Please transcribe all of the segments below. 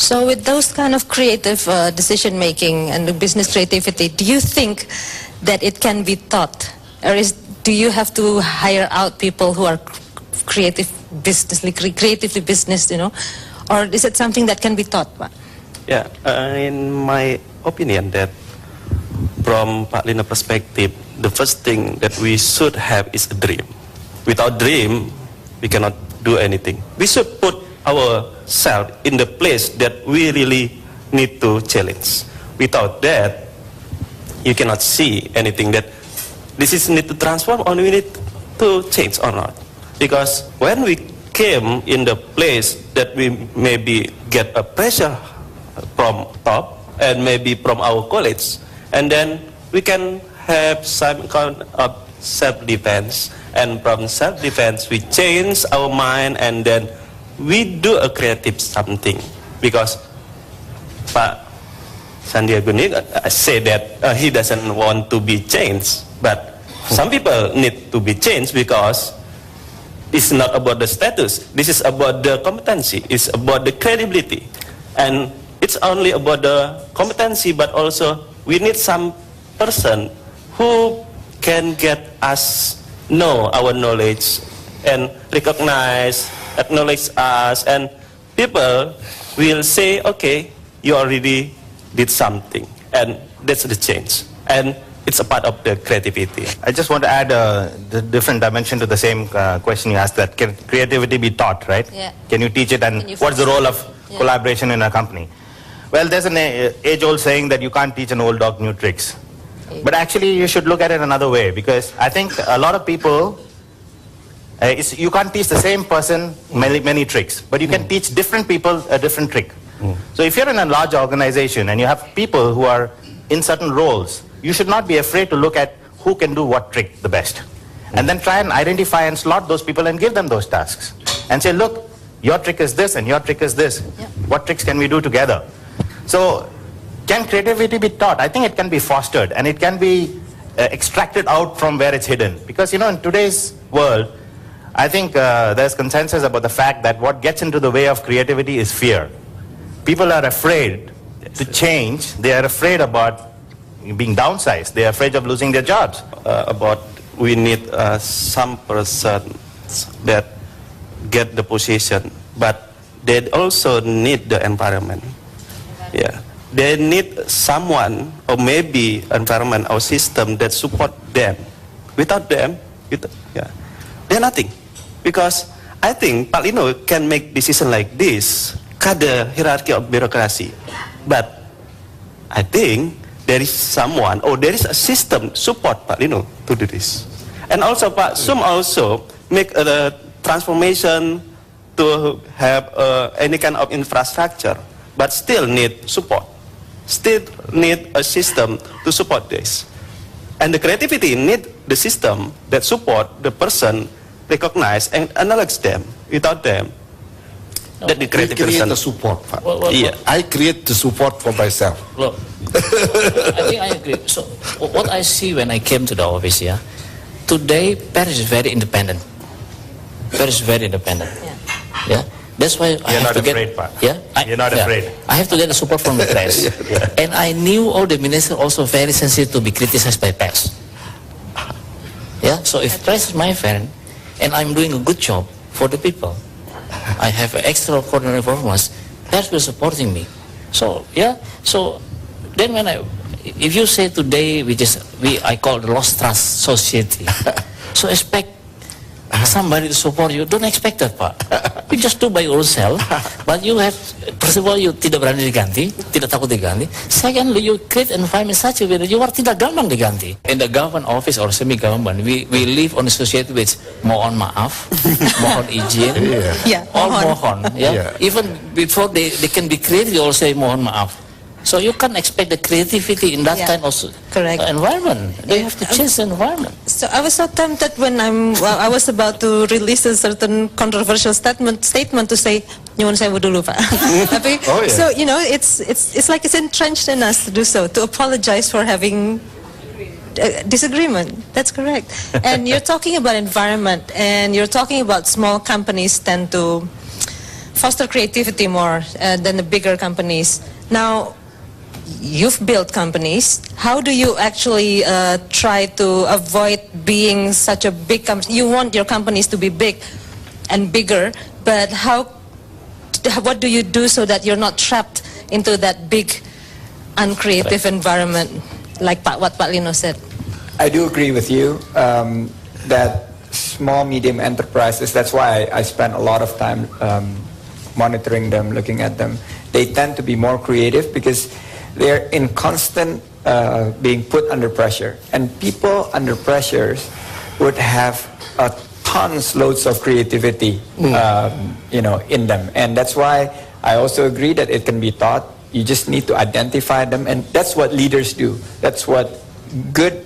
So with those kind of creative decision making and the business creativity, do you think that it can be taught, or do you have to hire out people who are creatively business, or is it something that can be taught? Yeah, in my opinion, that from Pak Lino perspective, the first thing that we should have is a dream. Without dream, we cannot do anything. We should put ourselves in the place that we really need to challenge. Without that, you cannot see anything that this is need to transform or we need to change or not. Because when we came in the place that we maybe get a pressure from top and maybe from our colleagues, and then we can have some kind of self-defense, and from self-defense we change our mind and then we do a creative something. Because Pak Sandiaga say that he doesn't want to be changed, but some people need to be changed because it's not about the status, this is about the competency, it's about the credibility, and it's only about the competency, but also we need some person who can get us know our knowledge and recognize, acknowledge us, and people will say, okay, you already did something, and that's the change, and it's a part of the creativity. I just want to add the different dimension to the same question you asked, that can creativity be taught, right? Yeah. Can you teach it, and what's the role of collaboration in a company? Well, there's an age-old saying that you can't teach an old dog new tricks. But actually, you should look at it another way, because I think a lot of people, you can't teach the same person many tricks, but you can teach different people a different trick. So if you're in a large organization and you have people who are in certain roles, you should not be afraid to look at who can do what trick the best. And then try and identify and slot those people and give them those tasks. And say, look, your trick is this and your trick is this. What tricks can we do together? So, can creativity be taught? I think it can be fostered, and it can be extracted out from where it's hidden. Because, in today's world, I think there's consensus about the fact that what gets into the way of creativity is fear. People are afraid to change. They are afraid about being downsized. They are afraid of losing their jobs. We need some person that get the position, but they also need the environment. Yeah, they need someone, or maybe environment or system that support them. Without them, they're nothing. Because I think Pak Lino can make decision like this, cut the hierarchy of bureaucracy. But I think there is someone, or there is a system support Pak Lino to do this. And also Pak Sum also make a transformation to have any kind of infrastructure, but still need support, still need a system to support this. And the creativity need the system that support the person, recognize and acknowledge them. Without them, that the creative create person. the support. Yeah. I create the support for myself. Look, I think I agree. So what I see when I came to the office here, today Paris is very independent. Paris is very independent. Yeah. That's why I have to get. You're not afraid. I have to get the support from the press, and I knew all the ministers also very sensitive to be criticized by press. Yeah. So if press is my friend, and I'm doing a good job for the people, I have extraordinary performance, press will supporting me. So So then if you say today I call the lost trust society. So expect somebody to support you, don't expect that, Pak. You just do by yourself, but you have, first of all, you tidak berani diganti, tidak takut diganti. Secondly, you create environment such a way that you are tidak gampang diganti. In the government office or semi-government, we live on a society which mohon maaf, mohon izin, all mohon. Even before they can be creative, they all say mohon maaf. So you can't expect the creativity in that kind of environment. They have to change the environment. So I was so tempted when I was about to release a certain controversial statement to say, nyuwun sewu dulu, Pak. So it's like it's entrenched in us to do so, to apologize for having disagreement. That's correct. And you're talking about environment, and you're talking about small companies tend to foster creativity more than the bigger companies. Now, you've built companies. How do you actually try to avoid being such a big company? You want your companies to be big and bigger, but what do you do so that you're not trapped into that big, uncreative environment, like what Pak Lino said? I do agree with you that small, medium enterprises, that's why I spend a lot of time monitoring them, looking at them. They tend to be more creative because they're in constant being put under pressure. And people under pressures would have loads of creativity in them. And that's why I also agree that it can be taught. You just need to identify them, and that's what leaders do. That's what good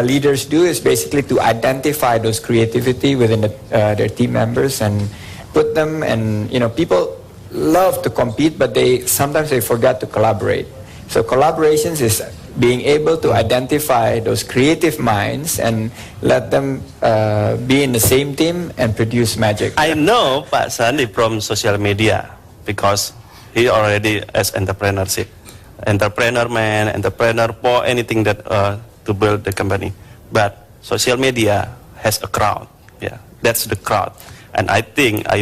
leaders do, is basically to identify those creativity within their team members and put them. And people love to compete, but sometimes they forget to collaborate. So collaborations is being able to identify those creative minds and let them be in the same team and produce magic. I know Pak Sandi from social media because he already as entrepreneur man, entrepreneur for anything that to build the company. But social media has a crowd. Yeah, that's the crowd. And I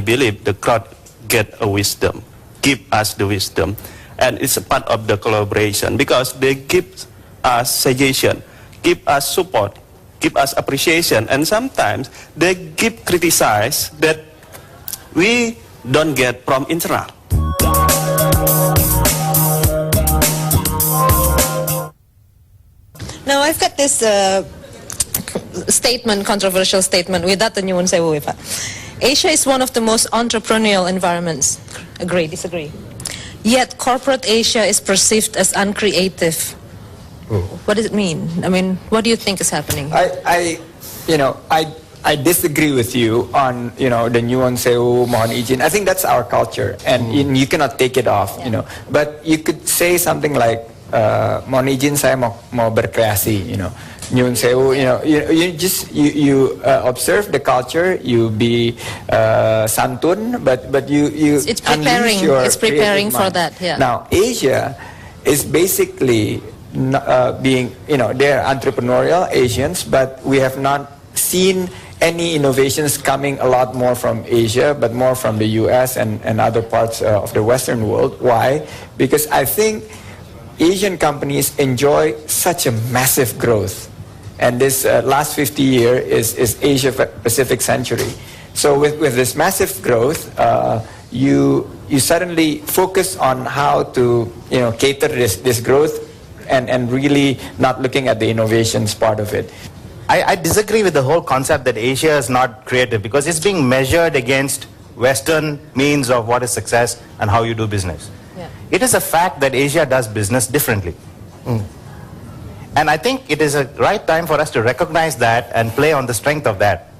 believe the crowd get a wisdom, give us the wisdom. And it's a part of the collaboration because they give us suggestion, give us support, give us appreciation, and sometimes they give criticize that we don't get from internal. Now I've got this controversial statement without the Nyuwun Sewu, Pak. Asia is one of the most entrepreneurial environments. Agree, disagree? Yet corporate Asia is perceived as uncreative. What does it mean? I mean, what do you think is happening? I disagree with you on the Nyuwun Sewu, Mohon Izin. I think that's our culture, and you cannot take it off. Yeah. But you could say something like, Mohon Izin, saya mau berkreasi. Nyuwun Sewu. You observe the culture. You be santun, but you it's preparing. It's preparing for that. Yeah. Now Asia is basically being, they're entrepreneurial Asians, but we have not seen any innovations coming a lot more from Asia, but more from the US and other parts of the Western world. Why? Because I think Asian companies enjoy such a massive growth. And this last 50 years is Asia Pacific century. So with this massive growth, you suddenly focus on how to cater this growth and really not looking at the innovations part of it. I disagree with the whole concept that Asia is not creative because it's being measured against Western means of what is success and how you do business. Yeah. It is a fact that Asia does business differently. And I think it is a right time for us to recognize that and play on the strength of that.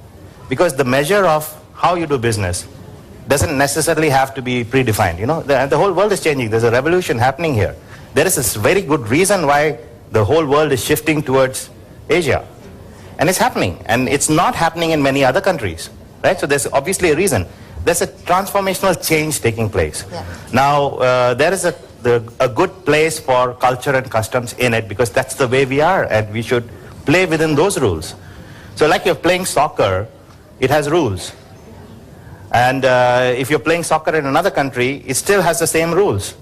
Because the measure of how you do business doesn't necessarily have to be predefined. The whole world is changing. There's a revolution happening here. There is a very good reason why the whole world is shifting towards Asia. And it's happening. And it's not happening in many other countries. Right? So there's obviously a reason. There's a transformational change taking place. Yeah. Now, there is a good place for culture and customs in it because that's the way we are and we should play within those rules. So like you're playing soccer, it has rules. And if you're playing soccer in another country, it still has the same rules.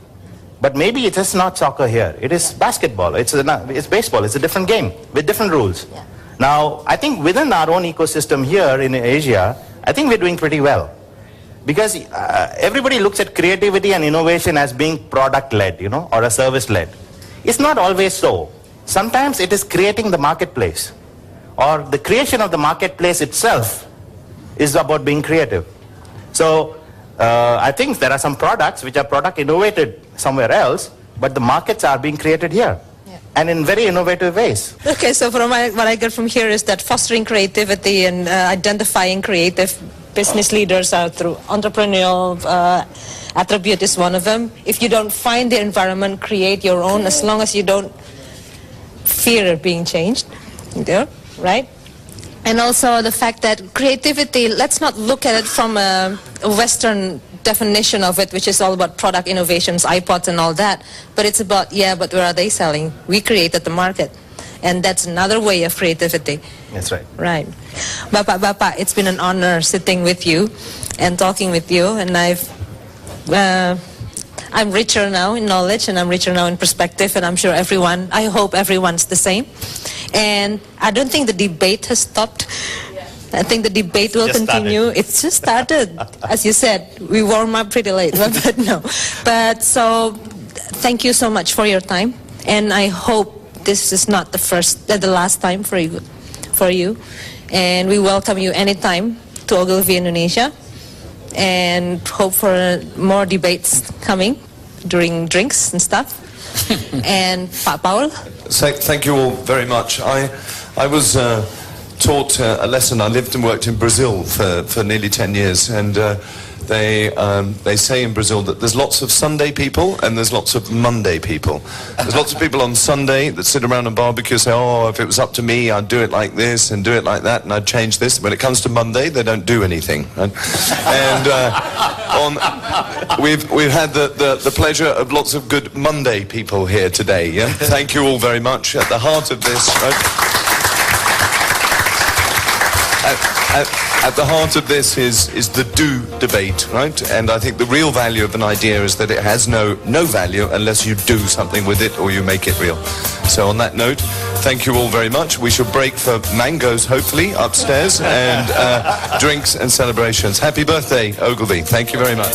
But maybe it is not soccer here. It is basketball. It's baseball. It's a different game with different rules. Yeah. Now, I think within our own ecosystem here in Asia, I think we're doing pretty well. Because everybody looks at creativity and innovation as being product-led, or a service-led. It's not always so. Sometimes it is creating the marketplace. Or the creation of the marketplace itself is about being creative. So I think there are some products which are product innovated somewhere else, but the markets are being created here. Yeah. And in very innovative ways. Okay, so what I get from here is that fostering creativity and identifying creative business leaders are through entrepreneurial attribute is one of them. If you don't find the environment, create your own, as long as you don't fear being changed, right? And also the fact that creativity, let's not look at it from a Western definition of it, which is all about product innovations, iPods and all that. But it's about, but where are they selling? We created the market. And that's another way of creativity. That's right. Right. Bapak, it's been an honor sitting with you and talking with you. And I'm richer now in knowledge, and I'm richer now in perspective, and I'm sure I hope everyone's the same. And I don't think the debate has stopped. I think the debate will continue. It's just started. As you said, we warm up pretty late, but no. But so, thank you so much for your time, and I hope this is not the last time for you. And we welcome you anytime to Ogilvy Indonesia, and hope for more debates coming during drinks and stuff. And Pak Paul? Thank you all very much. I was taught a lesson. I lived and worked in Brazil for nearly 10 years, and they say in Brazil that there's lots of Sunday people and there's lots of Monday people. There's lots of people on Sunday that sit around and barbecue and say, oh, if it was up to me, I'd do it like this and do it like that, and I'd change this. When it comes to Monday, they don't do anything. Right? And we've had the pleasure of lots of good Monday people here today. Yeah? Thank you all very much. At the heart of this... At the heart of this is the do debate, right? And I think the real value of an idea is that it has no value unless you do something with it or you make it real. So on that note, thank you all very much. We shall break for mangoes, hopefully, upstairs, and drinks and celebrations. Happy birthday, Ogilvy. Thank you very much.